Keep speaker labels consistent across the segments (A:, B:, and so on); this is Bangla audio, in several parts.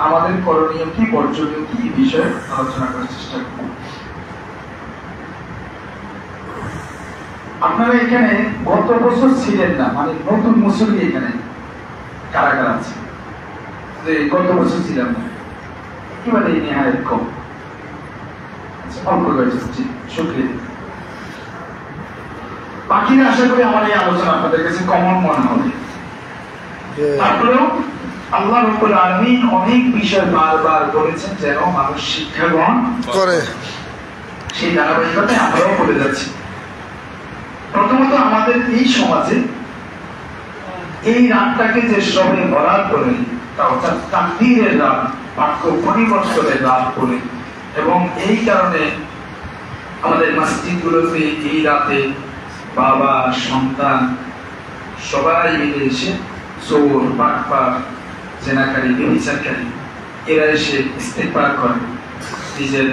A: আমাদের করণীয় কি, বর্জনীয় কি বিষয়ে আলোচনা করার চেষ্টা করব। আপনারা এখানে গত বছর ছিলেন না, মানে নতুন মুসল্লি এখানে কারা কারা আছে যে গত বছর ছিলাম না? একেবারে নেহায় কম। অল্প রয়েছে, শুক্রিয়া। বাকিরা আশা করি আমার এই আলোচনা আপনাদের কাছে কমন মনে হবে। তারপরেও আল্লাহ রাব্বুল আলামিন অনেক বিষয় বারবার বলেছেন যেন মানুষ শিক্ষা গ্রহণ করে, সেই ধারাবাহিকতায় আমরাও বলে যাচ্ছি। প্রথমত আমাদের এই সমাজে এই রাতটাকে যে সবে বরাত করে, তা অর্থাৎ তাকদীরের রাত, ভাগ্য পরিবর্তনের রাত বলে, এবং এই কারণে আমাদের মসজিদগুলোতে এই রাতে বাবা সন্তান সবাই মিলে এসে চোর বাটপার জেনাকারী ব্যভিচারকারী এরা এসে ইস্তেগফার করে, নিজের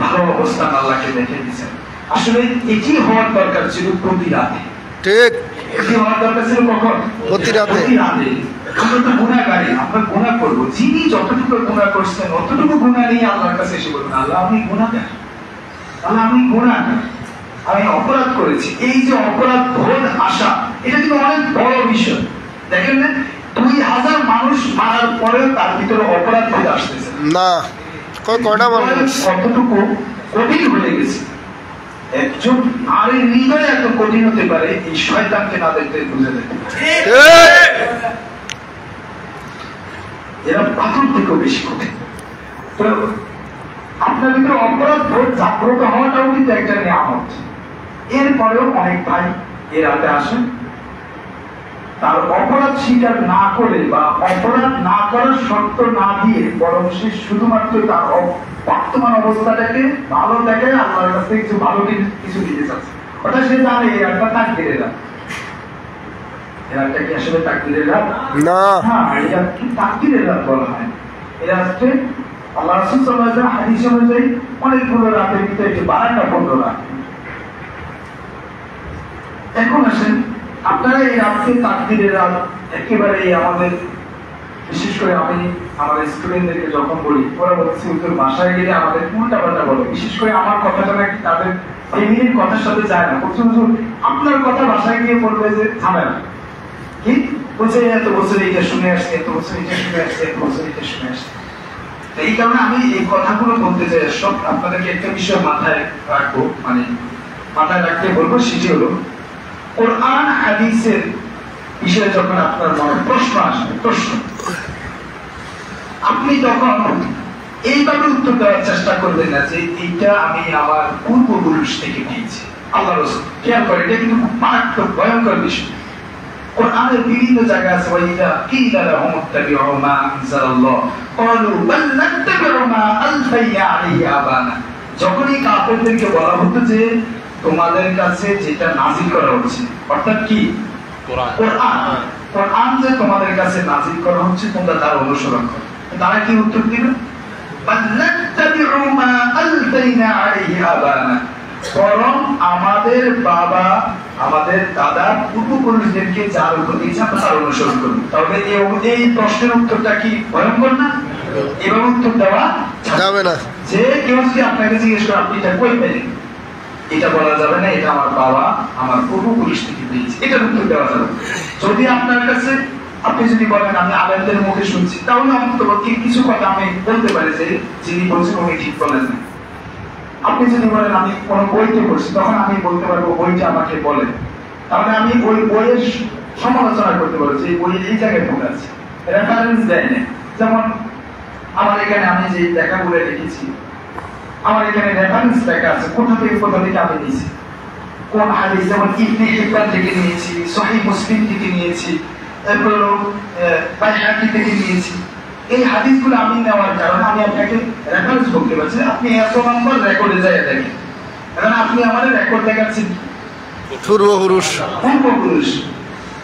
A: ভালো অবস্থান আল্লাহকে দেখে দিচ্ছেন। আসলে এটি হওয়ার দরকার ছিল প্রতি রাতে। ঠিক, এটি হওয়ার দরকার ছিল কখন? প্রতি রাতে। আমরা তো গুনাহগারী, আমরা গুনাহ করব। যিনি যতটুকু গুনাহ করছেন অতটুকু গুনাহ নিয়ে আল্লাহর কাছে এসে বলবেন, আল্লাহ আমি গুনাহগার, আল্লাহ আমি গুনাহগার, আমি অপরাধ করেছি। এই যে অপরাধ বোধ আসা, এটা কিন্তু অনেক বড় বিষয়। দেখেন না, 2000 মানুষ মারার পরেও তার ভিতরে অপরাধ বোধ আসতেছে না। কয়টা মানুষ কতটুকু কঠিন হয়ে গেছে। একজন নারীর হৃদয় এত কঠিন হতে পারে, এই শয়তানকে না দেখতে বুঝে যেতে। এরা পাথর থেকেও বেশি কঠিন। তো আপনার ভিতরে অপরাধ বোধ জাগ্রত হওয়াটাও কিন্তু একটা নিয়ামত। এরপরেও অনেক ভাই এ রাতে আসেন, তার অপরাধ স্বীকার না করে বা অপরাধ না করার শর্ত না দিয়ে, বরং সে শুধুমাত্র তার বর্তমান অবস্থাটাকে ভালো দেখে আল্লাহর কাছ থেকে কিছু ভালো কিছু দিতে চাচ্ছে। অর্থাৎ সে জানে এই একটা তাকদীরের রাত। এই রাতটা কি আসলে তাকদীরের রাত? না, হ্যাঁ, এটা কি তাকদীরের রাত বলা হয়? এই রাতে আল্লাহ রাসূল সাল্লাল্লাহু আলাইহি ওয়াসাল্লাম হাদিস অনুযায়ী অনেকগুলো রাতের ভিতরে 12টা 15 রাত। এখন আসেন, আপনারা এই রাতকে তাকদীরের রাত একেবারে আমাদের, বিশেষ করে আমি আমার স্টুডেন্টদেরকে যখন বলি, ওরা বলছে উত্তর বাসায় গেলে আমাদের উল্টা পাল্টা বলে। বিশেষ করে আমার কথাটা নাকি তাদের ফ্যামিলির কথার সাথে যায় না। আপনার কথা বাসায় গিয়ে বলবে যে ঝামেলা কি বলছে, এত বছর এইটা শুনে আসছে, এত বছর এটা শুনে আসছে, এত বছর এটা শুনে আসছে। এই কারণে আমি এই কথাগুলো বলতে চাই। সব আপনাদেরকে একটা বিষয় মাথায় রাখবো, মানে মাথায় রাখতে বলবো, সেটি হলো কোরআন হাদিসের বিষয়ে যখন আপনার মনে প্রশ্ন আসবে, প্রশ্ন আপনি তখন এইভাবে উত্তর দেওয়ার চেষ্টা করবেন না যে এইটা আমি আমার পূর্বপুরুষ থেকে পেয়েছি। আল্লাহ রাসূল খেয়াল করে, এটা কিন্তু মারাত্মক ভয়ঙ্কর বিষয়। কোরআনের বিভিন্ন জায়গা আছে, ওয়াইদা কিলা লাহুম ইত্তাবিউ মা আনজালাল্লাহ ক্বালু বাল নাত্তাবিউ মা আলফাইনা আলাইহি আবানা। যখনই কাফেরদেরকে বলা হতো যে তোমাদের কাছে যেটা নাযিল করা হচ্ছে, অর্থাৎ কি কোরআন যে তোমাদের কাছে নাযিল করা হচ্ছে তোমরা তার অনুসরণ করো, তারা কি উত্তর দিবে? বাল্লাত্তাবিউ মা আলফাইনা আলাইহি আবানা, বরং আমাদের বাবা আমাদের দাদা পূর্বপুরুষদেরকে যার উপর দিয়েছে আমরা তার অনুসরণ করব। তাহলে এই প্রশ্নের উত্তরটা কি ভয়ঙ্কর না? এভাবে উত্তর দেওয়া যাবে না। যে কেউ যদি আপনাকে জিজ্ঞেস করে আপনি এটা কই পেলেন, এটা বলা যাবে না এটা আমার বাবা আমার পূর্বপুরুষ থেকে পেয়েছে, এটার উত্তর দেওয়া যাবে। যদি আপনার কাছে আপনি যদি বলেন আমি আলেমদের মুখে শুনছি, তাহলে অন্তত কিছু কথা আমি বলতে পারি যে যিনি বলছেন উনি ঠিক বলেন না। আপনি যদি বলেন আমি কোন বইতে পড়ছি, তখন আমি বলতে পারবো বইটা আমাকে বলেন, তাহলে আমি ওই বইয়ের সমালোচনা করতে পারবো যে বই এই জায়গায় ভুল আছে, রেফারেন্স দেয় না। যেমন আমার এখানে আমি যে লেখাগুলো লিখেছি, আমার এখানে রেফারেন্স লেখা আছে কোথা থেকে আমি নিয়েছি, কোন হাদিস, যেমন ইবনে হিব্বান থেকে নিয়েছি, সহিহ মুসলিম থেকে নিয়েছি, এরপর বাইহাকি থেকে নিয়েছি। এই হাদিসগুলো আমি নেওয়ার কারণে আমি আপনাকে রেফারেন্স করতে পারছি। আপনি এত নম্বর রেকর্ডে যায় দেখেন, এখন আপনি আমাদের রেকর্ড দেখাচ্ছেন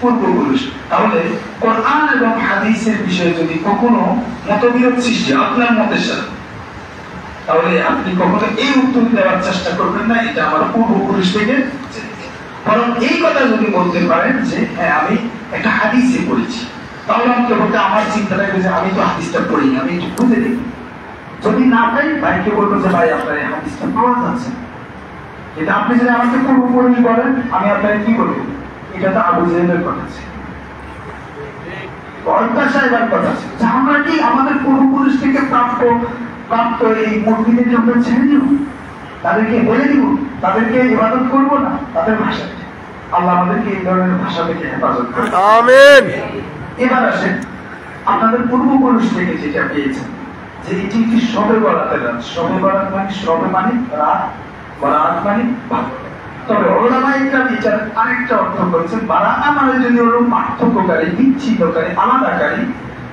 A: পূর্বপুরুষ। তাহলে কোরআন এবং হাদিসের বিষয়ে যদি কখনো মতবিরোধ সৃষ্টি আপনার মতের সাথে, তাহলে আপনি কখনো এই উত্তর দেওয়ার চেষ্টা করবেন না এটা আমার পূর্বপুরুষ থেকে, বরং এই কথা যদি বলতে পারেন যে হ্যাঁ আমি একটা হাদিসে পড়েছি, তাহলে আমাকে বলতে আমার চিন্তাটা যে আমি তো হাদিসটা পড়ি, আমি একটু খুঁজে দেখি, যদি না পাই ভাইকে বলবো যে ভাই আপনার এই হাদিসটা পাওয়া যাচ্ছে, এটা আপনি যদি আমাকে পূর্বপুরুষ বলেন আমি আপনাকে কি করবো? এটা তো আবু জেহেলের কথা ছিল, সাহেবের কথা ছিল, আমরা কি আমাদের পূর্বপুরুষ থেকে প্রাপ্ত এই মূর্তিদেরকে আমরা ছেড়ে দিব, তাদেরকে বলে দিব, তাদেরকে ইবাদত করবো না তাদের ভাষায়? আল্লাহ আমাদেরকে এই ধরনের ভাষা থেকে হেফাজত করুন, আমিন। এবার আসেন আপনাদের পূর্বপুরুষ থেকে যেটা পেয়েছেন যে এটি একটি শবে বরাতের রাত। শবে বরাত মানে শবে মানে রাত, বরাত মানে ভাগ। তবে ওলামা ইকরাম এটার আরেকটা অর্থ করেছেন, বারাত মানে যদি হলো পার্থক্যকারী, বিচ্ছিন্নকারী, আলাদাকারী,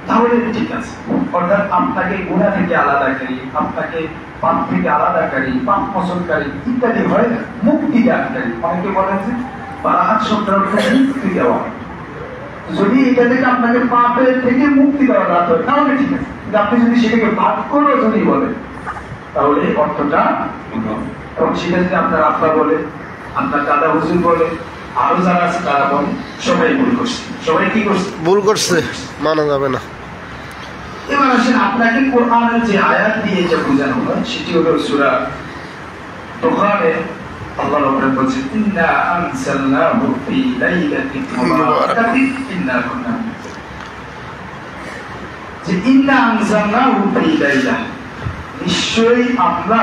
A: তাহলে ঠিক আছে। অর্থাৎ আপনাকে গুনাহ থেকে আলাদাকারী, আপনাকে পাপ থেকে আলাদাকারী, পাপ মোচনকারী ইত্যাদি হয় না, মুক্তি দানকারী। অনেকে বলেন যে বারাত শব্দের অর্থ মুক্তি দেওয়া। যদি এটা থেকে আপনাকে পাপের থেকে মুক্তি দেওয়া রাত হয় তাহলে ঠিক আছে, কিন্তু আপনি যদি সেটাকে ভাগ করে যদি বলেন তাহলে অর্থটা, এবং সেটা যদি আপনার আব্বা বলে, আপনার দাদা হুজুর বলে, আরো যারা আছে তারা বলে, সবাই ভুল করছে। সবাই কি করছে? ভুল করছে, মানা যাবে না। এবার আসেন আপনাকে কোরআনের যে আয়াত দিয়ে যা বোঝানো হয় সেটি হলো সূরা দুখানে আল্লাহ রাব্বুল বলেছেন, ইন্না আনসালনাহু ফি লাইলাতিন মুবারাকাতিন ইন্না কুন্না, যে ইন্না আনসালনাহু ফি লাইলা, নিশ্চয়ই আমরা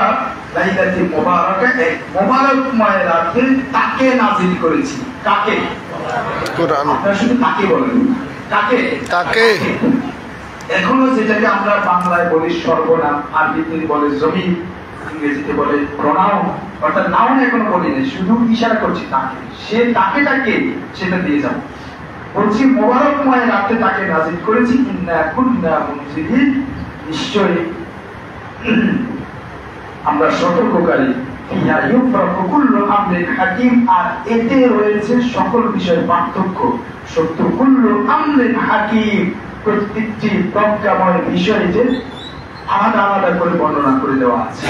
A: লাইলাতুল মুবারাকা, এক মুবারকময় রাতে তাকে নাযিল করেছি। কাকে? কোরআন। আপনারা শুধু তাকে বলেন, কাকে? তাকে। এখনো যেটাকে আমরা বাংলায় বলি সর্বনাম, আরবিতে বলে জমিন, ইংরেজিতে বলে প্রোনাউন, অর্থাৎ নাউন এখনো বলি নাই, শুধু ইশারা করছি তাকে। সে তাকে সেটা দিয়ে যাবো। বলছি মুবারকময় রাতে তাকে নাযিল করেছি, ইন্না কুন্না মুনজিরিন, নিশ্চয়ই আমরা সতর্ককারী, ফিহা ইউফরাকু কুল্লু আমরিন হাকিম, আর এতে রয়েছে সকল বিষয়ের পার্থক্য সত্য, কুল্লু আমরিন হাকিম, প্রত্যেকটি প্রজ্ঞাময় বিষয় যে আলাদা আলাদা করে বর্ণনা করে দেওয়া আছে।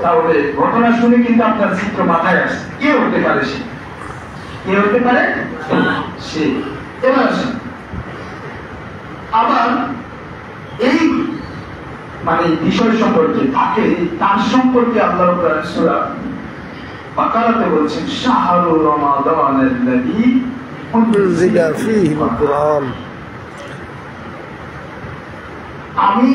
A: তাহলে ঘটনা শুনে কিন্তু আপনার চিত্র মাথায় আসে, কে হতে পারে সে? কে হতে পারে সে? এবার আসে আবার এই মানে বিষয় সম্পর্কে, তার সম্পর্কে আল্লাহ রাব্বুল সূরা বাকারাতে বলছেন, শাহরুর রমাদানাল্লাযী উনজিলা ফীহিল কুরআন, আমি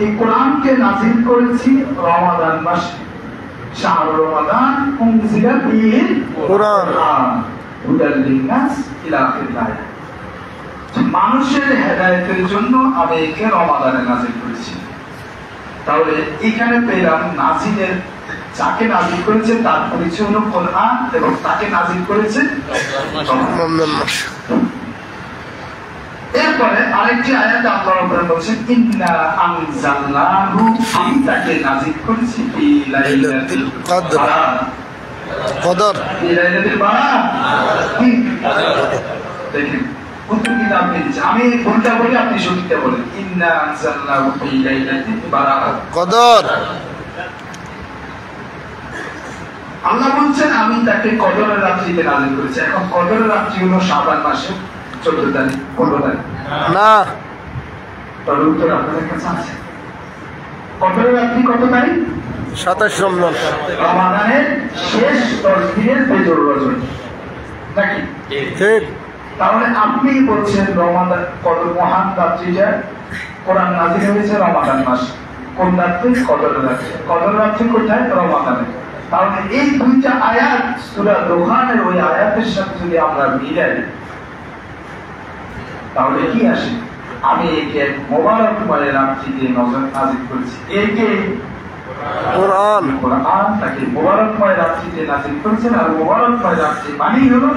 A: এই কোরআনকে নাযিল করেছি রমাদান মাসে। শাহরুর রমাদান উনজিলা ফীহিল কুরআন হুদাল লিন্নাস ইলা আখিরিল আয়াত, মানুষের হেদায়েতের জন্য আমি একে রমাদানে নাযিল করেছি। তাহলে এখানে পেলাম নাযিলের, যাকে নাযিল করেছে তার পরিচয় হলো কোরআন, এবং তাকে নাযিল করেছে রমাদান মাস। এরপরে আরেকটি আয়াতে আল্লাহ রাব্বুল বলেছেন, ইন্না আনজালনাহু, আমি তাকে নাযিল করেছি ফি লাইলাতিল কদর, ফি লাইলাতিল বারাত। দেখেন উত্তর কিন্তু আপনি দিচ্ছেন, আমি ভুলটা বলি আপনি সঠিকটা বলেন। ইন্না আনজালনাহু ফি লাইলাতিল বারাত কদর, আল্লাহ বলছেন আমি তাকে কদরের রাত্রিতে নাযিল করেছি। এখন কদরের রাত্রি হলো শাবান মাসের 14 তারিখ, 15 তারিখ না? তার উত্তর আপনাদের কাছে আছে। কদরের রাত্রি কত তারিখ? 27 রমজান, রমাদানের শেষ 10 দিনের ফজর রজনী, নাকি? ঠিক। তাহলে আপনি বলছেন রমাদান কদর মহান রাত্রিটা কোরআন নাযিল হয়েছে রমাদান মাস, কোন রাত্রি? কদরের রাত্রি। কদরের রাত্রি কোথায়? রমাদানে। তাহলে এই দুইটা আয়াত সূরা দুখানের ওই আয়াতের সাথে যদি আমরা মিলাই তাহলে কি আসে? আমি একে মোবারকময় রাত্রিতে নাযিল করেছি, একে কোরআন, কোরআন তাকে মোবারকময় রাত্রিতে নাযিল করেছেন। আর মোবারকময় রাত্রি মানেই হলো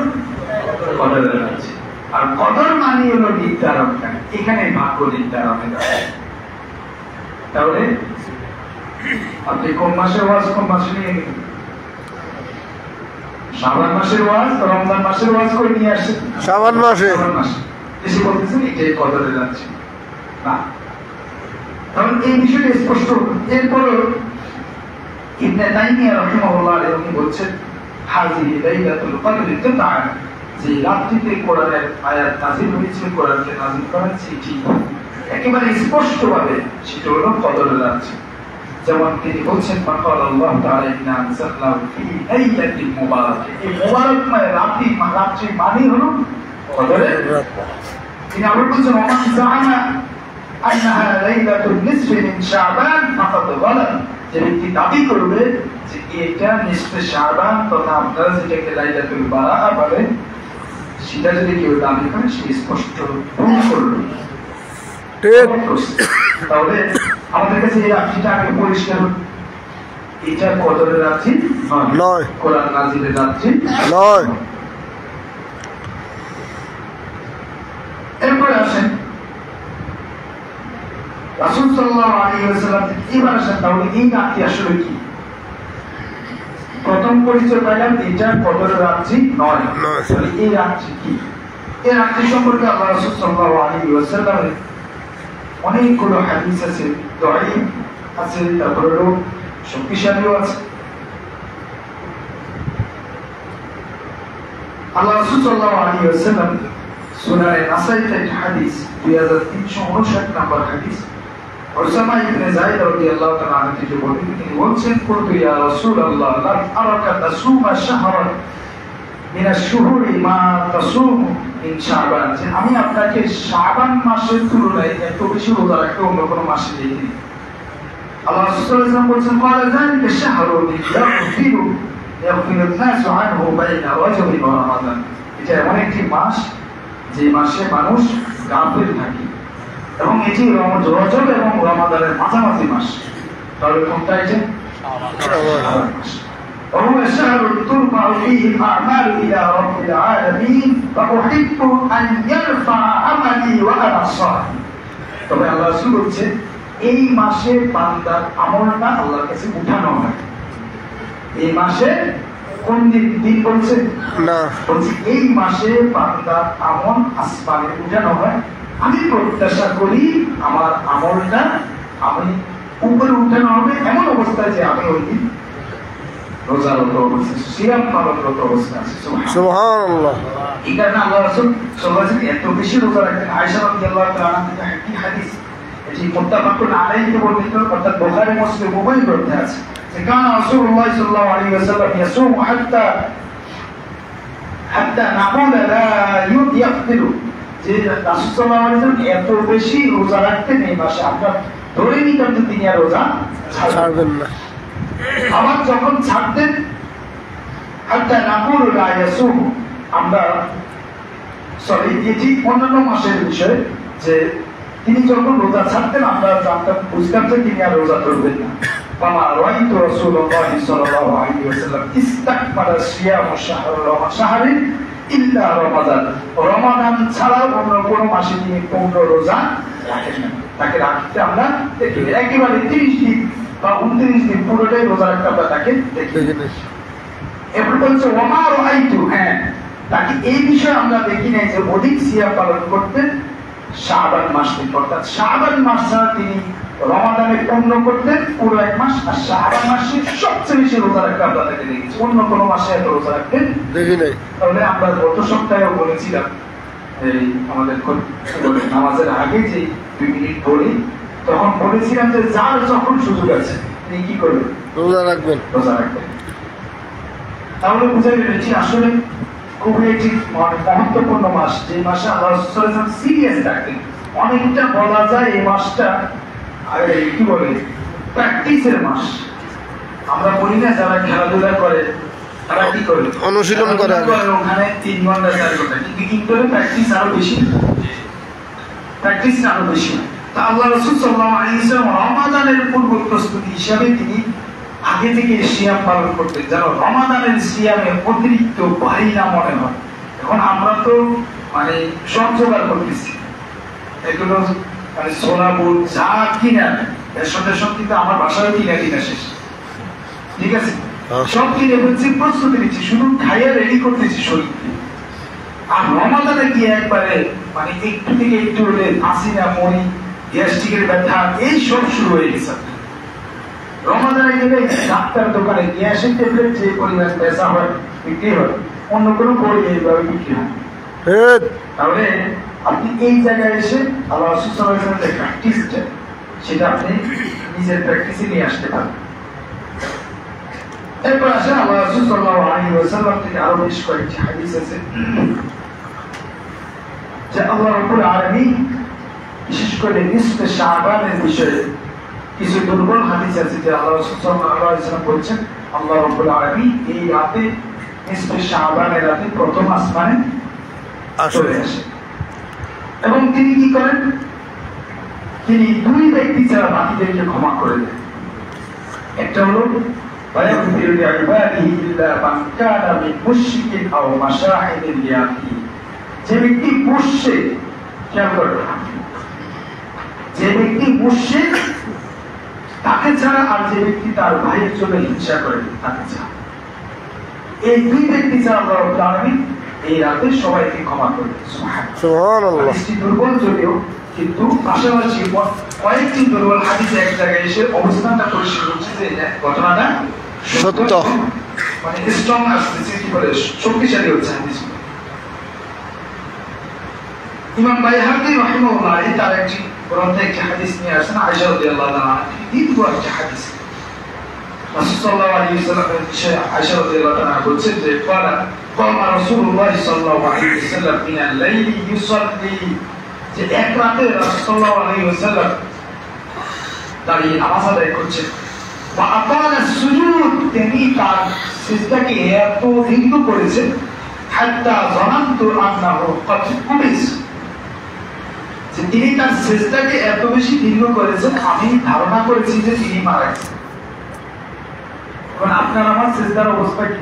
A: কদরের রাত্রি, আর কদর মানে হলো নির্ধারণ। এখানে ভাগ্য নির্ধারণের। তাহলে আপনি কোন মাসের ওয়াজ কোন মাসে নিয়ে নেবেন? শাবান মাসের ওয়াজ, রমজান মাসের ওয়াজ করে নিয়ে আসছেন শাবান মাসে, এসে বলতেছেন এটাই কদরের রাত্রি না। কারণ এই বিষয়টা স্পষ্ট। এরপর ইবনে তাইমিয়া রাহিমাহুল্লাহ উনি বলছেন, হাযিহি লাইলাতুল কদর তাআলা, যে রাত্রিতে কোরআনের আয়াত নাযিল হয়েছে, কোরআনকে নাযিল করা হয়েছে, এটি একেবারে স্পষ্টভাবে সেটা হলো কদরের রাত্রি। যেমন তিনি বলছেন আল্লাহ তাআলা ইন্না আনজালনাহু ফি লাইলাতিন মুবারাকাহ, এই মুবারকময় রাত্রি মানে হলো কদরের রাত। তিনি আবার বলছেন ওমান জাআমা আন্নাহা লাইলাতুন নিসফি মিন শাবান ফাকাদ যালাম, যে ব্যক্তি দাবি করবে যে এটা নিসফে শাবান তথা আপনারা যেটাকে লাইলাতুল বারাআ বলেন, সেটা যদি কেউ দাবি করে সে স্পষ্ট ভুল করবে। তাহলে আমাদের কাছে এই রাত্রিটা আগে পরিষ্কার, এটা কদরের রাত্রি নয়, কোরআন নাযিলের রাত্রি নয়। এরপরে আসেন রাসূল সাল্লাল্লাহু আলাইহি ওয়াসাল্লাম এবার আসেন, তাহলে এই রাত্রি আসলে কি? প্রথম পরিচয় পাইলাম এটা কদরের রাত্রি নয়, তাহলে এই রাত্রি কি? এই রাত্রি সম্পর্কে আল্লাহ রাসূল সাল্লাল্লাহু আলাইহি ওয়াসাল্লামের অনেকগুলো হাদিস আছে, দঈফ আছে, তারপরে শক্তিশালীও আছে। আল্লাহ রাসূল সাল্লাল্লাহু আলাইহি ওয়াসাল্লাম সুনানে নাসাইতে হাদিস 2359 নম্বর হাদিস, উসামা ইবনে যায়েদ রাদিয়াল্লাহু তাআলা আনহু থেকে বলেন, তিনি বলছেন কুলতু ইয়া রাসূলুল্লাহ লা আরাকা তাসুমা শাহরান মিন আশ-শুহুরি মা তাসুম মিন শাবান, যে আমি আপনাকে শাবান মাসের তুলনায় এত বেশি রোজা রাখতে অন্য কোনো মাসে দেখিনি। আল্লাহ রাসূল সাল্লাল্লাহু আলাইহি ওয়াসাল্লাম বলেছেন ক্বালা যালিকা শাহরুন ইয়াগফিরু আন-নাসু আনহু বাইনা রাজবি ওয়া রমাদান, এটা এমন একটি মাস যে মাসে মানুষ গাফিল থাকে, এবং এটি রজব এবং রমাদানের মাঝামাঝি মাস। তাহলে কোনটা এটা? শাবান মাস। وهو الشهر ترفع فيه الأعمال إلى رب العالمين فأحب أن يرفع عملي وأنا صائم। তবে আল্লাহ রাসূল বলছেন এই মাসে বান্দার আমলটা আল্লাহর কাছে উঠানো হয়। এই মাসে কোন দিন বলছে না, বলছে এই মাসে বান্দার আমল আসমানে উঠানো হয়। আমি প্রত্যাশা করি আমার আমলটা আমি উপরে উঠানো হবে এমন অবস্থায় যে আমি ওই দিন রোজারত অবস্থায়, সিয়াম পালনরত অবস্থায় আছি। সুবহানাল্লাহ। এই কারণে আল্লাহ রাসূল সাল্লাল্লাহু আলাইহি ওয়াসাল্লাম এত বেশি রোজা রাখতেন। আয়েশা রাদিয়াল্লাহু তাআলা আনহা একটি হাদিস, এটি মুত্তাফাকুন আলাইহি বর্ণিত, অর্থাৎ বুখারী মুসলিম উভয় গ্রন্থে আছে, যে কানা রাসূলুল্লাহ সাল্লাল্লাহু আলাইহি ওয়াসাল্লাম ইয়াসুমু হাত্তা নাকুল লা ইয়াফতিরু, যে রাসূল সাল্লাল্লাহু আলাইহি ওয়াসাল্লাম এত বেশি রোজা রাখতেন এই মাসে আমরা ধরে নিতাম যে তিনি আর রোজা ছাড়বেন না। আবার যখন ছাড়তেন হাত্তা নাকুল লা ইয়াসুম, আমরা সরি এটি অন্যান্য মাসের বিষয়, যে তিনি যখন রোজা ছাড়তেন আমরা জানতাম বুঝতাম যে তিনি আর রোজা ধরবেন না। ফামা রাআইতু রাসূলুল্লাহ সাল্লাল্লাহু আলাইহি ওয়াসাল্লাম ইস্তাকমালা সিয়াম শাহরিন ইল্লা রমাদান, রমাদান ছাড়া অন্য কোনো মাসে তিনি পূর্ণ রোজা রাখেন না। তাকে রাখতে আমরা দেখি একেবারে 30 দিন বা 29 দিন পুরোটাই রোজা রাখতে আমরা তাকে দেখি। এরপর বলছে ওমা রাআইতু, হ্যাঁ তাকে এই বিষয়ে আমরা দেখি নাই যে অধিক সিয়াম পালন করতেন শাবান মাস থেকে, অর্থাৎ শাবান মাস ছাড়া তিনি রমাদানে পূর্ণ করতেন পুরো এক মাস, আর শাবান মাসে সবচেয়ে বেশি রোজা রাখতে আমরা তাকে দেখেছি, অন্য কোনো মাসে এত রোজা রাখতেন দেখি নাই। তাহলে আমরা গত সপ্তাহেও বলেছিলাম এই আমাদের নামাজের আগে যে 2 মিনিট বলি, তখন বলেছিলাম যে যার যখন সুযোগ আছে তিনি কি করবেন? রোজা রাখবেন, রোজা রাখবেন। তাহলে বুঝা গেল যে আসলে খুবই একটি মহত্বপূর্ণ মাস, যে মাসে আল্লাহ রাসূল সাল্লাল্লাহু আলাইহি ওয়াসাল্লাম সিরিয়াস থাকতেন। অনেকটা বলা যায় এই মাসটা কি বলে প্র্যাকটিসের মাস। আমরা বলি না যারা খেলাধুলা করে তারা কি করে অনুশীলন করে, ওখানে 3 ঘন্টা 4 ঘন্টা, কিন্তু ইনডোরে প্র্যাকটিস আরো বেশি, প্র্যাকটিস আরো বেশি। তা আল্লাহ রাসূল সাল্লাল্লাহু আলাইহি ওয়াসাল্লাম রমাদানের পূর্ব প্রস্তুতি হিসাবে তিনি আগে থেকে সিয়াম পালন করতেন, যেন রমাদানের সিয়ামে অতিরিক্ত ভারী না মনে হয়। এখন আমরা তো মানে সব জোগাড় করতেছি, এগুলো মানে সোনা বুট যা কিনা এর সাথে সব, কিন্তু আমার বাসায় কিনা শেষ, ঠিক আছে, সব কিনে ফেলছি, প্রস্তুতি নিচ্ছি, শুধু খাইয়া রেডি করতেছি শরীরকে। আর রমাদানে গিয়ে একবারে মানে একটু থেকে একটু হলে আসিনা মরি গ্যাস্ট্রিকের ব্যথা এই সব শুরু হয়ে গেছে। রমাদানে গেলে ডাক্তার দোকানে গ্যাসের ট্যাবলেট যে পরিমাণ পেশা হয় বিক্রি হয়, অন্য কোনো বই এইভাবে বিক্রি হয়। তাহলে আপনি এই জায়গায় এসে আল্লাহ রাসূল সাল্লাল্লাহু আলাইহি ওয়াসাল্লামের প্র্যাকটিসটা সেটা আপনি নিজের প্র্যাকটিসে নিয়ে আসতে পারেন। এরপর আসেন আল্লাহ রাসূল সাল্লাল্লাহু আলাইহি ওয়াসাল্লাম থেকে আরো বেশ কয়েকটি হাদিস আছে যে আল্লাহ রাব্বুল আলামিন বিশেষ করে নিসফে শাবানের বিষয়ে কিছু দুর্বল হাদিস আছে যে আল্লাহ রাসূল সাল্লাল্লাহু আলাইহি ওয়াসাল্লাম বলেছেন আল্লাহ রাব্বুল আলামিন এই রাতে নিসফে শাবানের রাতে প্রথম আসমানে চলে আসে এবং তিনি কি করেন, তিনি দুই ব্যক্তি ছাড়া বাকিদেরকে ক্ষমা করে দেন। একটা হলো যে ব্যক্তি মুশরিক, খেয়াল করবেন, যে ব্যক্তি মুশরিক তাকে ছাড়া আর যে ব্যক্তি তার ভাইয়ের জন্য হিংসা করে তাকে ছাড়া, এই দুই ব্যক্তি ছাড়া আল্লাহ রাব্বুল আলামিন এই রাতে সবাইকে ক্ষমা করে দেন। সুবহানাল্লাহ। হাদিসটি দুর্বল যদিও, কিন্তু পাশাপাশি কয়েকটি দুর্বল হাদিসে এক জায়গায় এসে অবস্থানটা পরিষ্কার হচ্ছে যে ঘটনাটা সত্য, মানে স্ট্রং আসছে, কি বলে শক্তিশালী হচ্ছে হাদিসগুলো। ইমাম বাইহাকী রাহিমাহুল্লাহ তার একটি গ্রন্থে একটি হাদিস নিয়ে আসেন আয়েশা রাদিয়াল্লাহু তাআলা দীর্ঘ একটি হাদিস। রাসূল সাল্লাল্লাহু আলাইহি ওয়াসাল্লামের বিষয়ে আয়েশা রাদিয়াল্লাহু তাআলা বলছেন যে কামা রাসূলুল্লাহ সাল্লাল্লাহু আলাইহি ওয়াসাল্লাম মিনাল লাইলি ইউসাল্লি, যে এক রাতে রাসূল সাল্লাল্লাহু আলাইহি ওয়াসাল্লাম দাঁড়িয়ে নামাজ আদায় করছেন। ওয়া আতালা সুজুদ, তিনি তার সিজদাকে এত দীর্ঘ করেছেন হাত্তা যানানতু আন্নাহু ক্বাদ কুবিস, যে তিনি তার সিজদাকে এত বেশি দীর্ঘ করেছেন আমি ধারণা করেছি যে তিনি মারা গেছেন। এখন আপনার আমার সিজদার অবস্থা কি?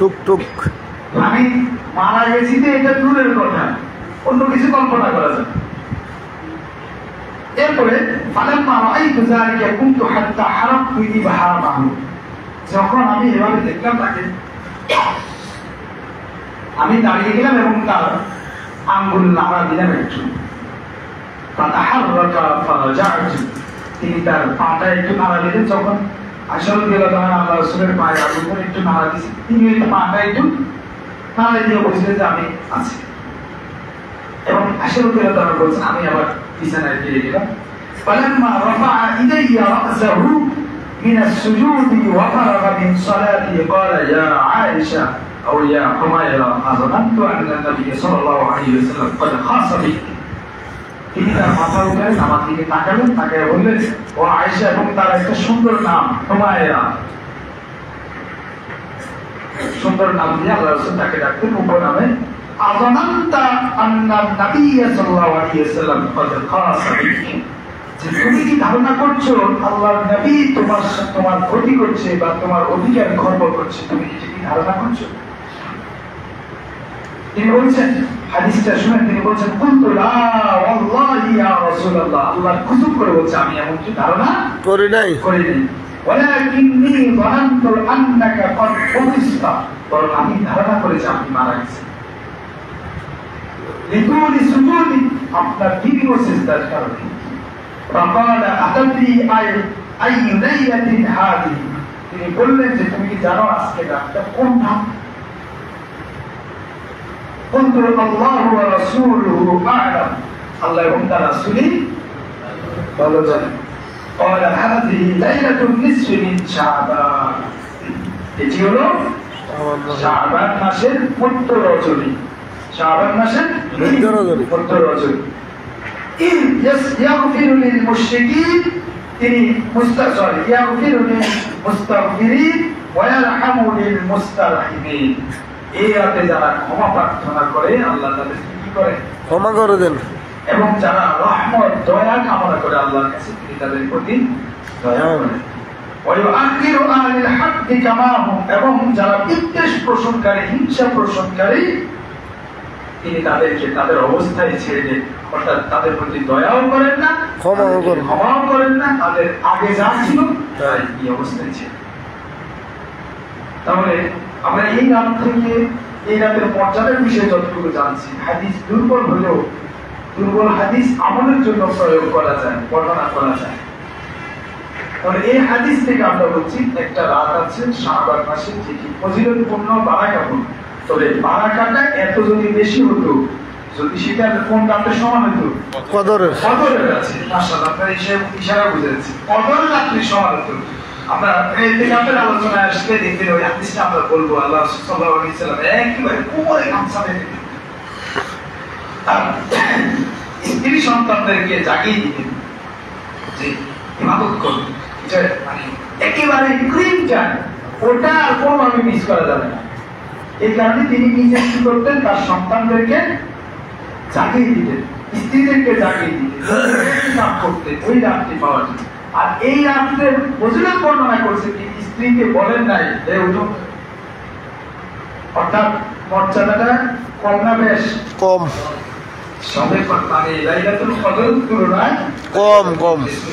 A: টুক টুক, আমি মারা গেছি যে এটা দূরের কথা, অন্য কিছু কল্পনা করা যায়। এরপরে ফালাম্মা রাআইতু যালিকা কুনতু হাত্তা হারাকতু ইবহামাহু, যখন আমি এভাবে দেখলাম তাকে, আমি দাঁড়িয়ে গেলাম এবং তার আঙ্গুল নাড়া দিলাম একটু। ফাতাহাররাকা ফারাজা'তু, তিনি তার পাটা একটু নাড়া দিলেন। যখন আসলে গেল তখন আল্লাহ রাসূলের পায়ে আঙ্গুল একটু নাড়া দিয়েছি, তিনি ওই পাটা একটু নাড়া দিয়ে বুঝলেন যে আমি আছি। এবং আসলে গেল তখন বলছেন আমি আবার বিছানায় ফিরে গেলাম। ফালাম্মা রাফা'a ইলাইয়া রা'সাহু মিন আস-সুজুদি ওয়া ফারাগা মিন সালাতি ক্বালা ইয়া আয়েশা আও ইয়া হুমায়রা আযনানতু আন্না নবী সাল্লাল্লাহু আলাইহি ওয়াসাল্লাম ক্বাদ খাসা বিক, তিনি তার মাথা উঠায় আমার দিকে তাকালেন, তাকিয়ে বললেন ও আয়েশা, এবং তার একটা সুন্দর নাম হুমায়রা, সুন্দর নাম দিয়ে আল্লাহ রাসূল তাকে ডাকতেন উপনামে। আযনানতা আন্না নবী সাল্লাল্লাহু আলাইহি ওয়াসাল্লাম ক্বাদ খাসা বিক, যে তুমি কি ধারণা করছো আল্লাহর নবী তোমার ক্ষতি করছে বা তোমার অধিকার খর্ব করছে, তুমি কি ধারণা করছো? তিনি বলছেন, হাদিসটা শুনে তিনি বলছেন কুনতু লা ওয়াল্লাহি ইয়া রাসূলুল্লাহ, আল্লাহর কসম করে বলছে আমি এমন কিছু ধারণা করি নাই। ওয়ালাকিন্নী যানানতু আন্নাকা ক্বাদ কুবিস্তা, বরং আমি ধারণা করেছি আপনি মারা গেছেন। লিতুলি সুজুদি, আপনার দীর্ঘ সিজদার কারণে। ফাকালা আতাদরি আইয়ু লাইলাতিন হাদিহি, তিনি বললেন যে তুমি কি জানো আজকে রাতটা কোন রাত? قلت الله ورسوله أعلم, الله এবং তার রাসূলই ভালো জানেন। قال هذه ليلة النصف من شعبان, এটি হলো শাবান মাসের মধ্য রজনী, শাবান মাসের মধ্য রজনী। ইয়াগফিরু লিল মুশরিকিন, তিনি ইয়াগফিরু লিল মুস্তাগফিরিন ওয়া ইয়ারহামু লিল মুস্তারহিমিন, এই রাতে যারা ক্ষমা প্রার্থনা করে আল্লাহ তাদেরকে কি করে? ক্ষমা করে দেন। এবং যারা রহমত দয়া কামনা করে আল্লাহর কাছে তিনি তাদের প্রতি দয়া করেন। ওয়ায়ুআখিরু আহলিল হাক্কি কামা হুম, এবং যারা বিদ্বেষ পোষণকারী হিংসা পোষণকারী তিনি তাদেরকে তাদের অবস্থায় ছেড়ে দেন, অর্থাৎ তাদের প্রতি দয়াও করেন না, ক্ষমাও করেন না, তাদের আগে যা ছিল তাই এই অবস্থায় ছিল। তাহলে আমরা এই রাত থেকে এই রাতের মর্যাদার বিষয়ে যতটুকু জানছি, হাদিস দুর্বল হলেও দুর্বল হাদিস আমলের জন্য প্রয়োগ করা যায়, বর্ণনা করা যায়। তাহলে এই হাদিস থেকে আমরা বলছি একটা রাত আছে শাবান মাসে যেটি ফজিলতপূর্ণ বারাকাপূর্ণ। তবে বারাকাটা এত যদি বেশি হতো, যদি সেটা কোন রাতের সমান হতো, কদরের আছে। মাশাআল্লাহ, আপনারা ইশারা বুঝেছেন, কদরের রাত্রির সমান হতো। আমরা এই থেকে আপনার আলোচনায় আসলে দেখবেন ওই হাদিসটা আমরা বলবো, আল্লাহ সাল্লাল্লাহু আলাইহি ওয়াসাল্লাম একেবারে কোমরে গামছা বেঁধে দিতেন, আর স্ত্রী সন্তানদেরকে জাগিয়ে দিতেন যে ইবাদত করুন, মানে একেবারে ক্রিম টাইম, ওটা আর কোনোভাবে মিস করা যাবে না। এই কারণে তিনি নিজে কি করতেন, তার সন্তানদেরকে জাগিয়ে দিতেন, স্ত্রীদেরকে জাগিয়ে দিতেন, কাজ করতেন ওই রাত্রি পাওয়ার জন্য। আর এই রাত্রের ফজিলত বর্ণনা করছে তিনি স্ত্রীকে বলেন নাই হে উঠো, অর্থাৎ মর্যাদাটা কম না বেশ কম, সবে মানে লাইলাতুল কদরের তুলনায় কম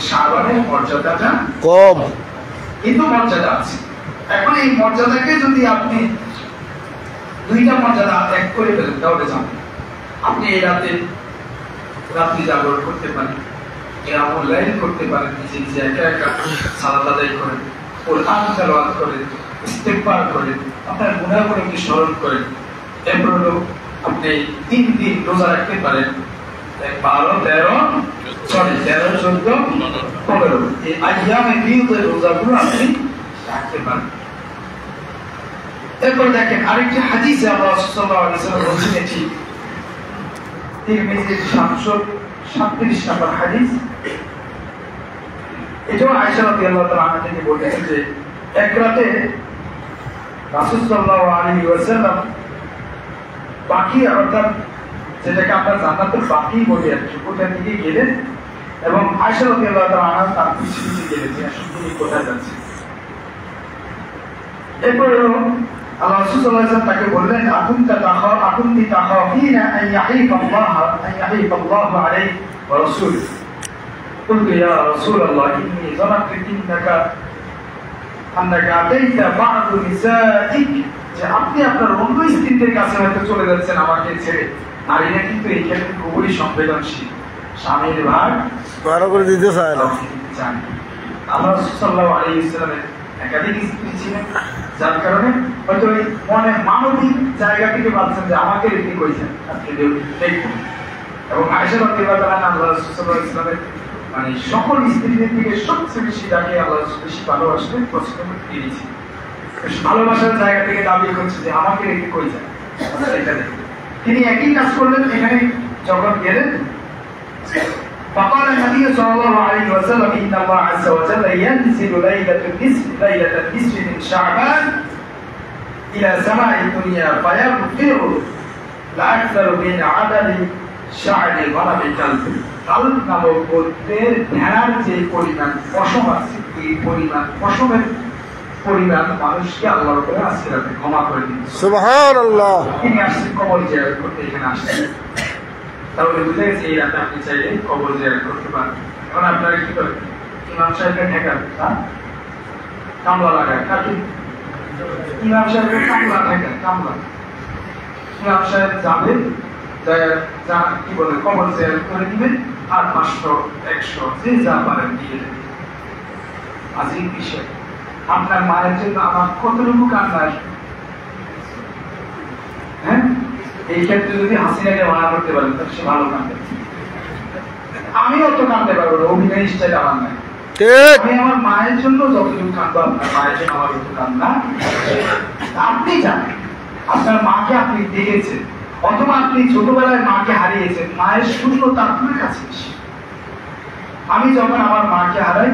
A: শাবানের মর্যাদাটা কম, কিন্তু মর্যাদা আছে। এখন এই মর্যাদাকে যদি আপনি দুইটা মর্যাদা এক করে ফেলেন তাহলে জানেন আপনি এই রাত্রি জাগরণ করতে পারেন, কিয়ামুল লাইল করতে পারেন, নিজে নিজে একা একা সালাত আদায় করেন, কোরআন তেলাওয়াত করেন, ইস্তেগফার করেন, আপনার গুনাহগুলোকে স্মরণ করেন। এরপর আপনি 3 দিন রোজা রাখতে পারেন, 12, 13, 14, 15 এই আইয়ামে বিয়ের রোজাগুলো আপনি রাখতে পারেন। এরপর দেখেন আরেকটি হাদিসে আল্লাহ সাল্লাল্লাহু আলাইহি ওয়াসাল্লাম বলেছেন, এটি তিরমিজির 737 নম্বর হাদিস। এটাও আয়েশা রাদিয়াল্লাহু তাআলা আনহা থেকে বলতেছেন যে এক রাতে রাসূল সাল্লাল্লাহু আলাইহি ওয়াসাল্লাম বাকি, অর্থাৎ যেটাকে আমরা জান্নাতুল বাকি বলি আর কি, ওটার দিকে গেলেন এবং আয়েশা রাদিয়াল্লাহু তাআলা আনহা তার পিছু পিছু গেলেন যে আসলে তিনি কোথায় যাচ্ছেন। এরপর আল্লাহ রাসূল সাল্লাল্লাহু আলাইহি ওয়াসাল্লাম তাকে বললেন, আকুনতি তাখাফিনা আন ইয়াহিফ আল্লাহু আলাইহি ওয়া রাসূলুহু। قلت يا رسول الله إني ظننت أنك أتيت بعض نسائك, যে আপনি আপনার অন্য স্ত্রীদের কাছে হয়তো চলে যাচ্ছেন আমাকে ছেড়ে। নারীরা কিন্তু এই ক্ষেত্রে খুবই সংবেদনশীল, স্বামীর ভাগ ভালো করে দিতে চায় না। আল্লাহ সাল্লাল্লাহু আলাইহি ওয়াসাল্লামের একাধিক স্ত্রী ছিলেন, যার কারণে হয়তো ওই মনে মানবিক জায়গা থেকে ভাবছেন যে আমাকে রেখে কইছেন আপনি দেখুন। এবং আয়েশা রাদিয়াল্লাহু তাআলা আল্লাহ সাল্লাল্লাহু আলাইহি ওয়াসাল্লামের মানে সকল স্ত্রীদের থেকে সবচেয়ে বেশি যাকে আল্লাহ বেশি ভালোবাসতেন পছন্দ করে দিয়েছি, ভালোবাসার জায়গা থেকে দাবি করছে যে আমাকে রেখে কইছেন। তিনি একই কাজ করলেন এখানে যখন গেলেন। فقال النبي صلى الله عليه وسلم إن الله عز وجل ينزل ليلة النصف من شعبان إلى سماء الدنيا فيغفر لأكثر من عدد شعر غنم الكلب। কাল্ব নামক গোত্রের ভেড়ার যে পরিমাণ পশম আছে, এই পরিমাণ পশমের পরিমাণ মানুষকে আল্লাহর উপরে আজকে রাতে ক্ষমা করে দিন। সুবহানাল্লাহ। তিনি আসছেন কবর জিয়ারত করতে, এখানে আসছেন। তাহলে বুঝে গেছে এই রাতে আপনি চাইলে কবর জিয়ারত করতে পারেন। এখন আপনারা কি করবেন, ইমাম সাহেবকে ঠেকান, কামলা লাগায়, নাকি ইমাম সাহেবকে কামলা ঠেকান, কামলা ইমাম সাহেব যাবে, কি বলে কবর জিয়ারত করে দিবেন, আর 500, 100 যে যা পারেন দিয়ে দেবেন। আজিম বিষয়, আপনার মায়ের জন্য আমার কতটুকু কান্না আসবে। হ্যাঁ, এই ক্ষেত্রে যদি হাসিনাকে মানা করতে পারেন তাহলে সে ভালো কান্দে। আমি অত কান্দতে পারবো না, অভিনয় স্টাইল আমার নাই। আমি আমার মায়ের জন্য যতটুকু কান্দবো, আপনার মায়ের জন্য আমার যত কান্না। আপনি জানেন আপনার মাকে আপনি দেখেছেন, অথবা আপনি ছোটবেলায় মাকে হারিয়েছেন, মায়ের শূন্যতা আপনার কাছে বেশি। আমি যখন আমার মাকে হারাই,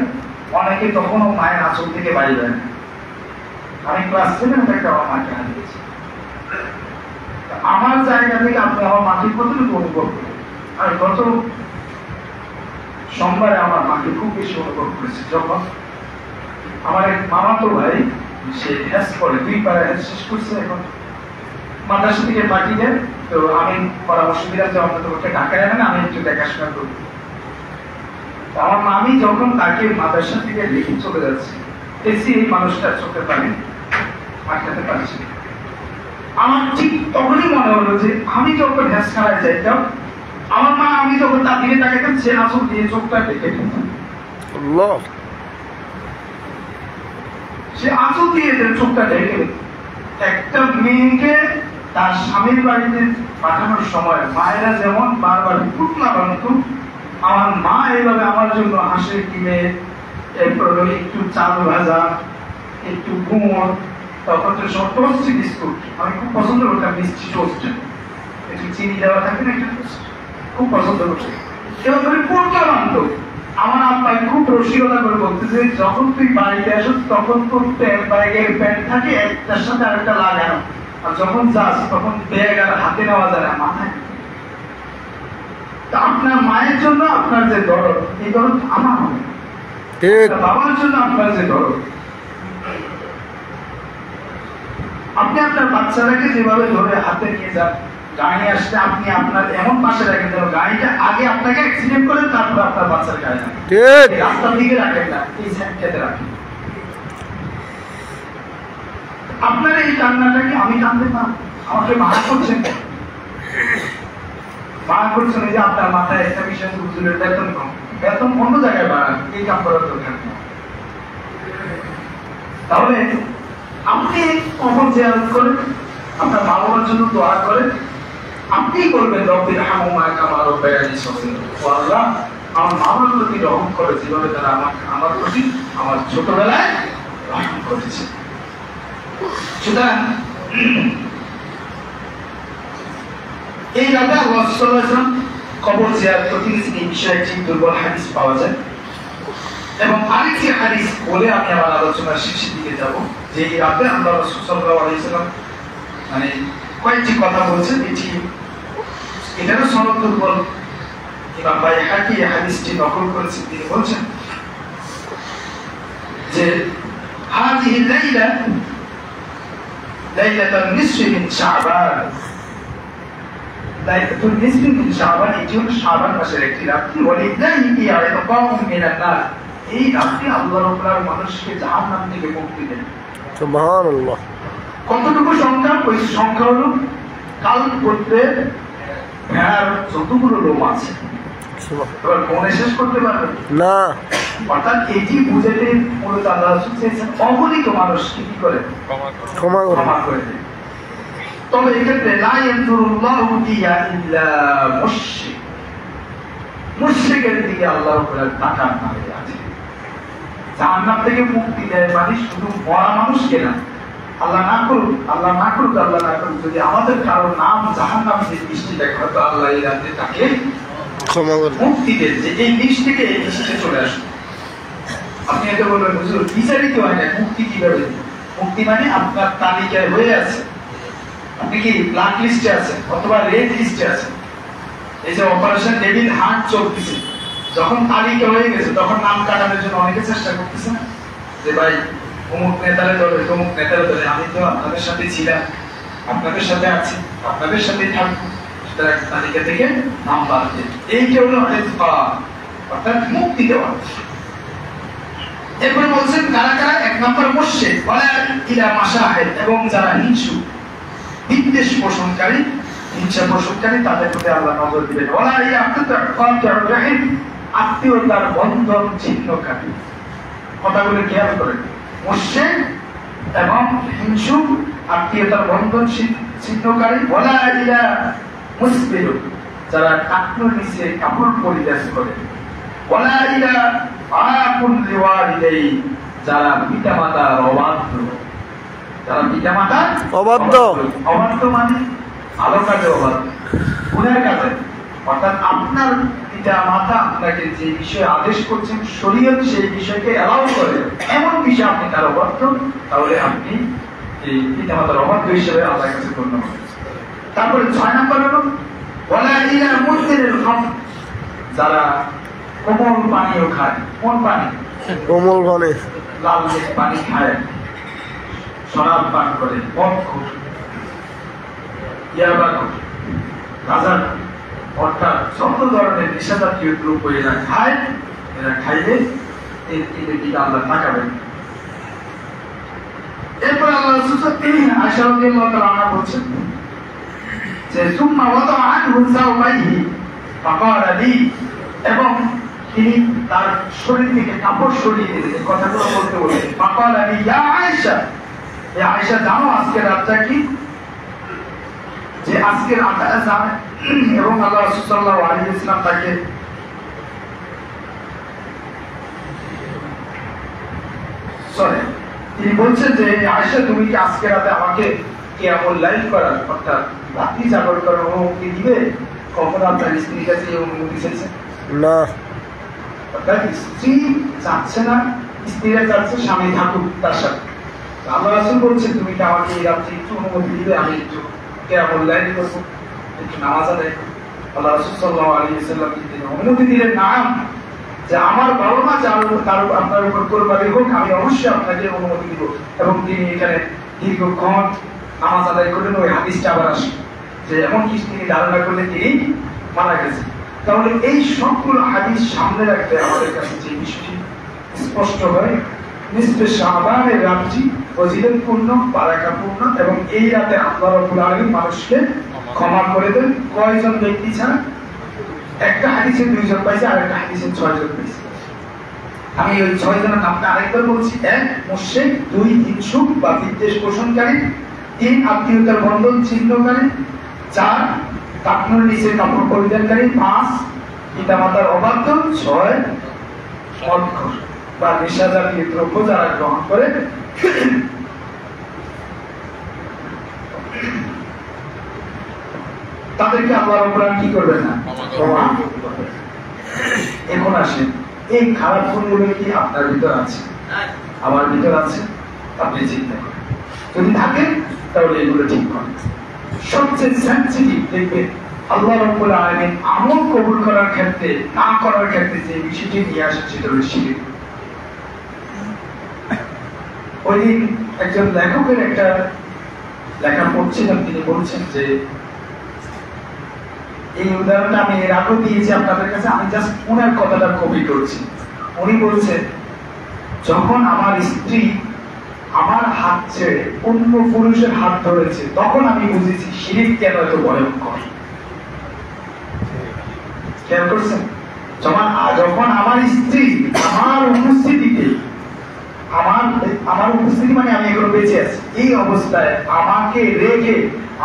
A: অনেকে তখনও মায়ের আঁচল থেকে বাড়ি যায় না। আমি ক্লাস 7 থেকে আমার মাকে হারিয়েছি। আমার জায়গা থেকে আপনি আমার মাকে কতটুকু অনুভব করেন। আর গত সোমবারে আমার মাকে খুব বেশি অনুভব করেছে, যখন আমার এক মামাতো ভাই সে হ্যাস করে 2 পারা হ্যাস শেষ করছে, এখন মাদ্রাসা থেকে পাঠিয়ে দেন। তো আমি পরামর্শ দিলাম যে অন্তত ওকে ঢাকায় আনেন, আমি একটু দেখাশোনা করব। আমার মামি যখন তাকে মাদ্রাসা থেকে রেখে চলে যাচ্ছে, দেখছি এই মানুষটা চোখে পানি আটকাতে পারছি। আমার ঠিক তখনই মনে হলো যে আমি যখন হ্যাস খারায় যাইতাম, আমার মা আমি যখন তার দিকে তাকাইতাম, সে আসল দিয়ে চোখটা দেখে ফেলতাম। সে আঁচল দিয়ে চোখটা ঢেকে। একটা মেয়েকে তার স্বামীর বাড়িতে পাঠানোর সময় মায়েরা যেমন বারবার ফুটনা বানত, আমার মা এইভাবে আমার জন্য হাসে কিনে, এরপর একটু চাল ভাজা, একটু গুড়, তখন তো সব টোস্ট বিস্কুট, আমি খুব পছন্দ করতাম মিষ্টি টোস্ট, একটু চিনি দেওয়া থাকে না, একটা টোস্ট খুব পছন্দ করছে। এবং ধরে ফুটনা বানত। আমার আব্বাই খুব রসিকতা করে বলতে যে যখন তুই বাড়িতে আসো তখন তোর ব্যাগের প্যান্ট থাকে একটার সাথে আরেকটা লাগানো, আর যখন যাস তখন ব্যাগ আর হাতে নেওয়া যায় না, মাথায়। আপনার মায়ের জন্য আপনার যে দরদ, এই দরদ আমার হবে, বাবার জন্য আপনার যে দরদ। আপনি আপনার বাচ্চাটাকে যেভাবে ধরে হাতে নিয়ে যান, গাড়ি আসলে আপনি আপনার এমন পাশে রাখেন যেন গাড়িটা আগে আপনাকে অ্যাক্সিডেন্ট করেন, তারপর আপনার বাচ্চার গাড়ি রাখেন, রাস্তার দিকে রাখেন না, এই সাইডটাতে রাখেন। আপনার এই কান্নাটাকে আমি কাঁদতে পারবো? আমাকে মানা করছেন, মানা করছেন যে আপনার মাথায় একটা বিষয় হুজুরের বেতন কম, বেতন অন্য জায়গায় বাড়ান, এই কাম করার দরকার নেই। তাহলে আপনি কখন জিয়ারত করেন, আপনার মা বাবার জন্য দোয়া করেন, আপনি করবেন রব্বির হামহুমা কামা রাব্বায়ানি সগীরা, ও আল্লাহ আমার মা বাবার প্রতি রহম করে যেভাবে তারা আমার প্রতি আমার ছোটবেলায় রহম করেছে। সুতরাং এই রাতে আল্লাহ সাল্লাল্লাহু আলাইহি ওয়াসাল্লাম কবর জিয়ারত করতে গেছেন, এই বিষয়ে একটি দুর্বল হাদিস পাওয়া যায়। এবং আরেকটি হাদিস বলে আমি আমার আলোচনার শেষের দিকে যাব, যে এই রাতে আল্লাহ রাসূল সাল্লাল্লাহু আলাইহি ওয়াসাল্লাম মানে কয়েকটি কথা বলছেন, এটারও সনদ দুর্বল। ইমাম বাইহাকি এই হাদিসটি নকল করেছেন, তিনি বলছেন যে হাযিহি লাইলা লাইলাতুন নিসফি মিন শাবান, লাইলাতুন নিসফি মিন শাবান, এটি হলো শাবান মাসের একটি রাত্রি। ওয়ালিল্লাহি ফিহা ইতকাউম মিনান নার, এই রাত্রি আল্লাহ রাব্বুল আলামিন মানুষকে জাহান্নাম থেকে মুক্তি দেন। সুবহানাল্লাহ। কতটুকু সংখ্যা? ওই সংখ্যা হলো কাল করতে ভেড়ার যতগুলো লোম আছে, এবার মনে শেষ করতে পারবে না। অর্থাৎ এটি বুঝাতে মূলত আল্লাহ রাসূল চেয়েছেন অগণিত মানুষকে কি করে ক্ষমা করে দেন। তবে এক্ষেত্রে লা ইয়ানজুরুল্লাহু ইয়া ইল্লা মুশরিক, মুশরিকের দিকে আল্লাহ রাব্বুল আলামিন তাকান না। আছে জাহান্নাম থেকে মুক্তি দেয় মানে শুধু মরা মানুষকে না, আল্লাহ না করুক, আল্লাহ না করুক, আল্লাহ না করুক, যদি আমাদের কারো নাম জাহান্নাম যে দৃষ্টি দেখে, হয়তো আল্লাহ এই রাতে তাকে মুক্তি দেন, যে এই লিস্ট থেকে এই লিস্টে চলে আসুন। আপনি এটা বলবেন হুজুর বিচারিত হয় না, মুক্তি কিভাবে? মুক্তি মানে আপনার তালিকায় হয়ে আছে, আপনি কি ব্ল্যাক লিস্টে আছেন অথবা রেড লিস্টে আছেন। এই যে অপারেশন ডেভিল হান্ট চলতেছে, যখন তালিকা হয়ে গেছে তখন নাম কাটানোর জন্য অনেকে চেষ্টা করতেছে না, যে ভাই অমুক নেতারে দলে, তমুক নেতারে দলে, আমি তো আপনাদের সাথে ছিলাম, আপনাদের সাথে আছি, আপনাদের সাথেই থাকবো, সুতরাং তালিকা থেকে নাম বাদ দেন। এইটা হলো অর্থাৎ মুক্তি দেওয়া। এরপরে বলছেন কারা কারা? এক নম্বর মুশরিক, ওয়ালা ইলা মাশাহিদ, এবং যারা হিংসু, বিদ্বেষ পোষণকারী, হিংসা পোষণকারী, তাদের প্রতি আল্লাহ নজর দিবেন। ওয়ালা ইলা কাতিউর রাহিম, আত্মীয়তার বন্ধন ছিন্নকারী। কথাগুলো খেয়াল করেন, মুশরিক এবং হিংসু, আত্মীয়তার বন্ধন ছিন্নকারী। ওয়ালা ইলা মুসবিল, যারা কাপড় নিচে কাপড় পরিধান করে। ওয়ালা ইলা আকুল লিওয়ালিদাই, যারা পিতামাতার অবাধ্য, যারা পিতামাতার অবাধ্য। অবাধ্য মানে ভালো কাজে অবাধ্য, গুনার কাজে। অর্থাৎ আপনার পিতা মাতা আপনাকে যে বিষয়ে আদেশ করছেন, শরীয়ত সেই বিষয়কে অ্যালাউ করে, এমন বিষয়ে আপনি তার অবাধ্য, তাহলে আপনি এই পিতা মাতার অবাধ্য হিসেবে আল্লাহর কাছে গণ্য হবেন। তারপরে 6 নম্বর হলো ওয়ালা ইলা মুদদিরিল খামর, যারা কোমল পানীয় খায়। কোন পানি? কোমল পানি, লাল পানি খায়, শরাব পান করে, মদ খায়, ইয়াবা খায়, গাঁজা খায়, অর্থাৎ যত ধরনের নেশা জাতীয় দ্রব্য এরা খায়, এরা খাইলে এদের দিকে আল্লাহ তাকাবেন। এরপর আল্লাহ রাসূল আয়েশা রাদিয়াল্লাহু তাআলা আনহা বলছেন যে সুম্মা ওয়াদাআ আনহু যাওবাইহি ফাকালা লি, এবং তিনি তার শরীর থেকে কাপড় সরিয়ে দিলেন, কথাগুলো বলতে বললেন, ফাকাল আলী ইয়া আয়েশা, এ আয়েশা জানো আজকের রাতটা কি? যে আজকের রাতটা জানে। এবং আল্লাহ রাসূল সাল্লাল্লাহু আলাইহি ওয়াসাল্লাম তাকে তিনি বলছেন যে আয়েশা তুমি কি আজকে রাতে আমাকে কিয়ামুল লাইল করার অর্থাৎ রাত্রি জাগরণ করার অনুমতি দিবে? কখনো আপনার স্ত্রীর কাছে এই অনুমতি চেয়েছেন?
B: না।
A: অর্থাৎ স্ত্রী চাচ্ছে না, স্ত্রীরা চাচ্ছে স্বামী থাকুক তার সাথে। আল্লাহ রাসূল বলছেন তুমি কি আমাকে এই রাত্রি একটু অনুমতি দিবে, আমি একটু কিয়ামুল লাইল করবো, একটু নামাজ আদায় করবো। আল্লাহ রাসূল সাল্লাল্লাহু আলাইহি ওয়াসাল্লাম তিনি অনুমতি দিলেন, না, যে আমার বাবা মা তার আপনার উপর কোরবানি হোক, আমি অবশ্যই আপনাকে অনুমতি দিব। এবং তিনি এখানে দীর্ঘক্ষণ নামাজ আদায় করলেন। ওই হাদিসটা আবার আসে যে এমনকি তিনি ধারণা করলে তিনি মারা গেছেন। তাহলে এই সবগুলো হাদিস সামনে রাখতে আমাদের কাছে যে বিষয়টি স্পষ্ট হয়, নিসফে শাবানের রাতটি ফজিলতপূর্ণ, বারাকাপূর্ণ, এবং এই রাতে আল্লাহ রাব্বুল আলামিন মানুষকে ক্ষমা করে দেন। কয়জন ব্যক্তি ছাড়া? একটা হাদিসে 2 জন পাইছে, আর একটা হাদিসে 6 জন পাইছে। আমি ওই 6 জনের নামটা আরেকবার বলছি। 1 মুশরিক, 2 হিংসুক বা বিদ্বেষ পোষণকারী, 3 আত্মীয়তার বন্ধন ছিন্নকারী, 4 টাকনুর নিচে কাপড় পরিধানকারী, 5 পিতামাতার অবাধ্য, 6 মদখোর বা নেশাজাতীয় দ্রব্য যারা গ্রহণ করে। তাদেরকে আল্লাহ রাব্বুল আলামিন কি করবেন না? এখন আসেন, এই খারাপ গুণগুলো কি আপনার ভিতর আছে? আমার ভিতর আছে? আপনি চিন্তা করেন, যদি থাকে তাহলে এগুলো ঠিক করেন। সবচেয়ে সেনসিটিভ দেখবেন আল্লাহ রাব্বুল আলামিন আমল কবুল করার ক্ষেত্রে, না করার ক্ষেত্রে যে বিষয়টি নিয়ে আসে সেটা হলো শিরক। ওই দিন একজন লেখকের একটা লেখা পড়ছিলাম, তিনি বলছেন যে এই উদাহরণটা আমি এর আগেও দিয়েছি আপনাদের কাছে, আমি জাস্ট ওনার কথাটা কপি করছি। উনি বলছেন, যখন আমার স্ত্রী আমার হাত ছেড়ে অন্য পুরুষের হাত ধরেছে তখন আমি বুঝেছি শিরক কেন এত ভয়ঙ্কর। খেয়াল করছেন? যখন আমার স্ত্রী আমার উপস্থিতিতে, আমার উপস্থিতি মানে আমি এগুলো বেঁচে আছি, এই অবস্থায় আমাকে রেখে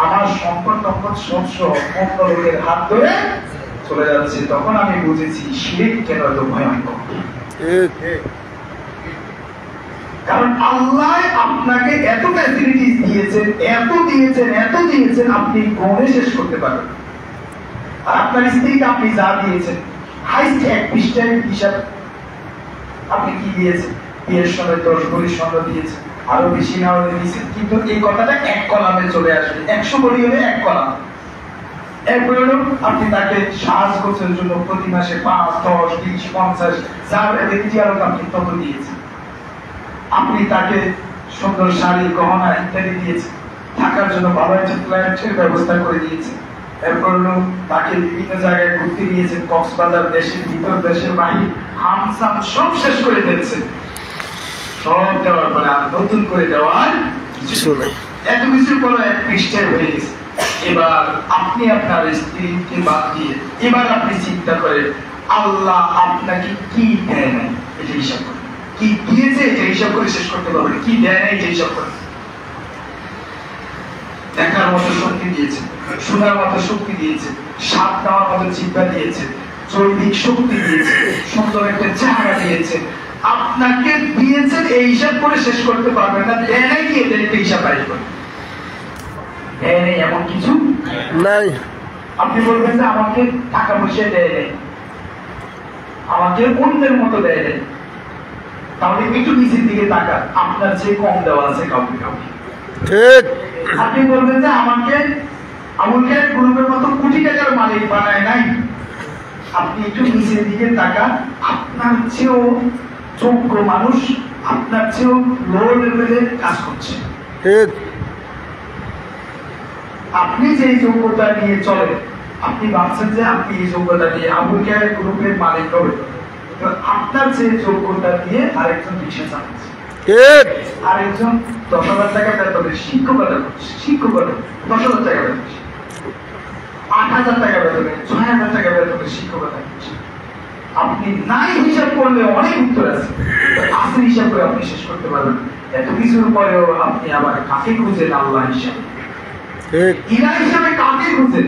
A: আমার সম্পদ সব অন্য লোকের হাত ধরে চলে যাচ্ছে, তখন আমি বুঝেছি শিরক কেন এত ভয়ঙ্কর। কারণ আল্লাহ আপনাকে এত ফ্যাসিলিটিস দিয়েছেন, এত দিয়েছেন, আপনি গণে শেষ করতে পারবেন। আর আপনার স্ত্রীকে আপনি যা দিয়েছেন, হাইস্ট 1 পৃষ্ঠার হিসাব আপনি কি দিয়েছেন? বিয়ের সময় 10 ভরি স্বর্ণ দিয়েছেন, আরো বেশি না হলে দিয়েছেন, কিন্তু এই কথাটা 1 কলামে চলে আসবে। 100 ভরি হলে 1 কলাম। এরপরে হলো আপনি তাকে সাহায্য করছেন জন্য প্রতি মাসে 5, 10, 20, 50 যার ব্যক্তি আরো আপনি তত দিয়েছেন। আপনি তাকে সুন্দর শাড়ি, গহনা ইত্যাদি দিয়েছেন, থাকার জন্য ভালো একটা ফ্ল্যাটের ব্যবস্থা করে দিয়েছেন। এরপর হলো তাকে বিভিন্ন জায়গায় ঘুরতে দিয়েছেন, কক্সবাজার, দেশের ভিতর দেশের বাহির, হামসাম সব শেষ করে ফেলছেন। সব দেওয়ার পরে আর নতুন করে দেওয়ার কিছু নেই। এত কিছু পরে 1 পৃষ্ঠায় হয়ে গেছে। এবার আপনি আপনার স্ত্রীকে বাদ দিয়ে এবার আপনি চিন্তা করেন আল্লাহ আপনাকে কি দেয় নাই এটা হিসাব করেন, কি দিয়েছে এটা হিসাব করে শেষ করতে পারবেন, কি দেয় নাই এটা হিসাব করেন। দেখার মতো শক্তি দিয়েছে, শোনার মতো শক্তি দিয়েছে, স্বাদ নেওয়ার মতো চিন্তা দিয়েছে, জৈবিক শক্তি দিয়েছে, সুন্দর একটা চেহারা দিয়েছে, আপনাকে দিয়েছেন, এই হিসাব করে শেষ করতে পারবেন না। দেয় নাই কি এদের একটা হিসাব বাইর করেন। দেয় নেই এমন কিছু নাই। আপনি বলবেন যে আমাকে টাকা পয়সা দেয় নেই, আমাকে অন্যের মতো দেয় নেই, তাহলে একটু নিচের দিকে তাকান, আপনার চেয়ে কম দেওয়া আছে কাউকে কাউকে। ঠিক। আপনি বলবেন যে আমাকে গ্রুপের মতো কোটি টাকার মালিক বানায় নাই, আপনি একটু নিচের দিকে তাকান, আপনার চেয়েও যোগ্য মানুষ আপনার চেয়েও লো লেভেলের কাজ করছে। ঠিক। আপনি যে যোগ্যতা নিয়ে চলেন, আপনি ভাবছেন যে আপনি এই যোগ্যতা দিয়ে আবুলকের গ্রুপের মালিক হবেন, তো আপনার যে যোগ্যতা দিয়ে আরেকজন রিক্সা চালাচ্ছে, আরেকজন 10,000 টাকা বেতনের শিক্ষকতা করছে, 10,000 টাকা বেতন, 8,000 টাকা বেতনে, 6,000 টাকা বেতনের শিক্ষকতা করছে। আপনি নাই হিসাব করলে অনেক উত্তর আছে, আসল হিসাব করে আপনি শেষ করতে পারবেন। এত কিছুর পরেও আপনি আবার কাকে খুঁজেন? আল্লাহ হিসাবে, ইলাহ হিসাবে কাকে খুঁজেন?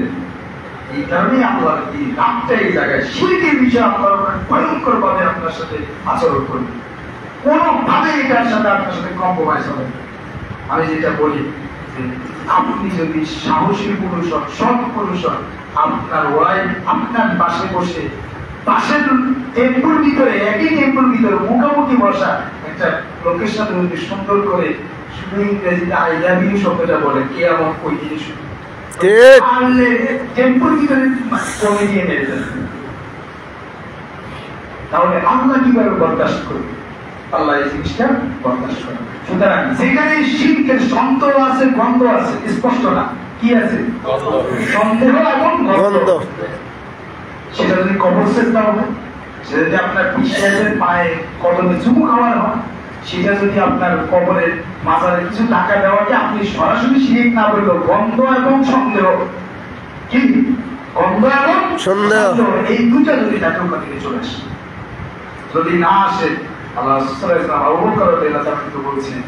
A: এই কারণে আল্লাহ এই রাতটা এই জায়গায় শিরকের বিষয়ে আল্লাহ ভয়ঙ্কর ভাবে আপনার সাথে আচরণ করবে। কোনোভাবে এটার সাথে আপনার সাথে কম্প্রোমাইজ হবে। আমি যেটা বলি, আপনি যদি সাহসী পুরুষ হন, সৎ পুরুষ হন, আপনার ওয়াইফ আপনার পাশে বসে, পাশের টেম্পুর ভিতরে, একই টেম্পুর ভিতরে মুখোমুখি বসা একটা লোকের সাথে যদি সুন্দর করে শুধু ইংরেজিতে আই লাভ ইউ শব্দটা বলে, কে আমার ওই জিনিস টেম্পুর ভিতরে কমে দিয়ে মেরে দেন, তাহলে আল্লাহ কিভাবে বরদাস্ত করবে? আল্লাহ এই জিনিসটা বরদাস্ত করবে। সুতরাং যেখানে শিরকের সন্দেহ আছে, গন্ধ আছে, স্পষ্ট না, কি আছে? সন্দেহ এবং গন্ধ। সেটা যদি কবর চেষ্টা হবে, সেটা যদি আপনার বিশ্বাসের পায়ে কদমে চুমু খাওয়ার হয়, সেটা যদি আপনার কবরের মাজারে কিছু টাকা দেওয়াকে আপনি সরাসরি শিরিক না বললেও গন্ধ এবং সন্দেহ, কি গন্ধ এবং সন্দেহ, এই দুটা যদি তাকে ওখান থেকে চলে আসে, যদি না আসে, আল্লাহ বলছেন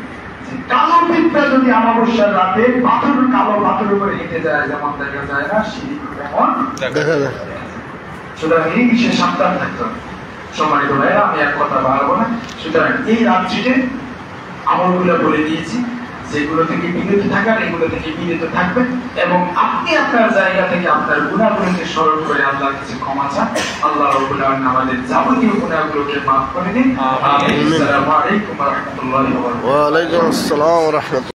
A: যে কালো পিঁপড়া যদি অমাবস্যার রাতে পাথর, কালো পাথর উপরে হেঁটে যায়, যেমন দেখা যায় না, শিরিক তেমন দেখা যায়। সুতরাং এই বিষয়ে সাবধান থাকতে হবে। সম্মানিত ভাইরা, আমি এক কথা বাড়াবো না। সুতরাং এই রাত্রিতে আমলগুলো বলে দিয়েছি, যেগুলো থেকে বিরত থাকার, এগুলো থেকে বিরত থাকবেন এবং আপনি আপনার জায়গা থেকে আপনার গুনাহগুলোকে স্মরণ করে আল্লাহর কাছে ক্ষমা চান। আল্লাহ রাব্বুল আলামিন আমাদের যাবতীয় গুনাহগুলোকে মাফ করে দিন। আমিন। আসসালামু আলাইকুম ওয়া রাহমাতুল্লাহি ওয়া বারাকাতুহু। ওয়া আলাইকুম আসসালাম ওয়া রাহমাতুল্লাহ।